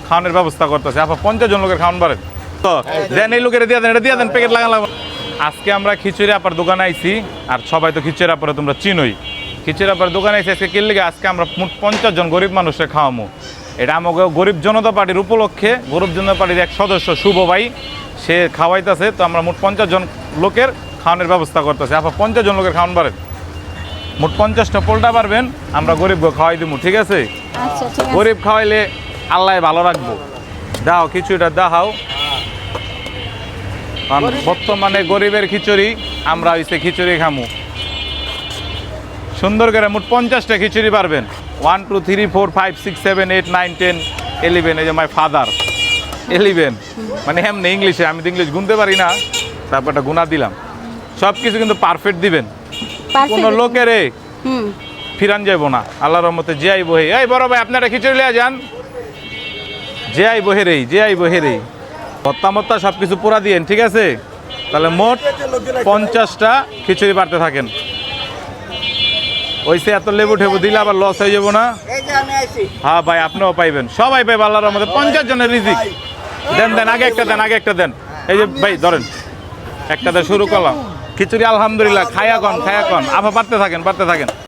খাওয়ানোর ব্যবস্থা করতেছে। আপা 50 জন লোকের খাওয়ান পারেন তো দেন, এই লোকের দিয়ে দেন, এটা দিয়ে দেন, প্যাকেট লাগালাম। আজকে আমরা খিচুড়ি আপার দোকানে আইছি, আর সবাই তো খিচুড়ি আপারে তোমরা চিনোই। খিচুড়ি আপার দোকানে আইছি আজকে কিনলে, আজকে আমরা মোট 50 জন গরিব মানুষের খাওয়ামো। এটা আমাকে গরিব জনতা পার্টির উপলক্ষে, গরিব জনতা পার্টির এক সদস্য শুভ ভাই সে খাওয়াইতেছে। তো আমরা মোট 50 জন লোকের খাওয়ানোর ব্যবস্থা করতেছি। আপা 50 জন লোকের খাওয়ান পারেন, মোট 50টা পোলটা পারবেন, আমরা গরিবকে খাওয়াই দিব, ঠিক আছে? আচ্ছা ঠিক আছে। গরিব খাওয়াইলে আল্লাহ ভালো রাখবো। দাও খিচুড়িটা দাও, কারণ বর্তমানে গরিবের খিচুড়ি, আমরা হইছে খিচুড়ি খামু। সুন্দর করে মোট 50টা খিচুড়ি পারবেন। 1 2 3 4 5 6 7 8 9 10 11, এই যে মাই ফাদার 11, মানে এমনি ইংলিশে, আমি তো ইংলিশ গুনতে পারি না, তারপরটা গুণা দিলাম। সব কিছু কিন্তু পারফেক্ট দিবেন, কোনো লোকের ফিরান যাইবো না। আল্লাহর রহমতে যে আই বহে, এই বড় ভাই আপনারা খিচুড়ি লিয়া যান, যে আই বহেরেই, যে আই বহেরেই ভত্তা মত্তা সব কিছু পুরা দিয়েন, ঠিক আছে? তাহলে মোট 50টা খিচুড়ি পারতে থাকেন। ওইসে এত লেবু ঠেবু দিলে আবার লস হয়ে যাবো না। হ্যাঁ ভাই, আপনিও পাইবেন, সবাই পাইবে আল্লাহর রহমতে। 50 জনের রিজিক। দেন দেন, আগে একটা দেন, আগে একটা দেন। এই যে ভাই ধরেন, একটা দেন, শুরু করলাম খিচুড়ি। আলহামদুলিল্লাহ, খায়া কন, খায়া কন। আপা পারতে থাকেন, পারতে থাকেন।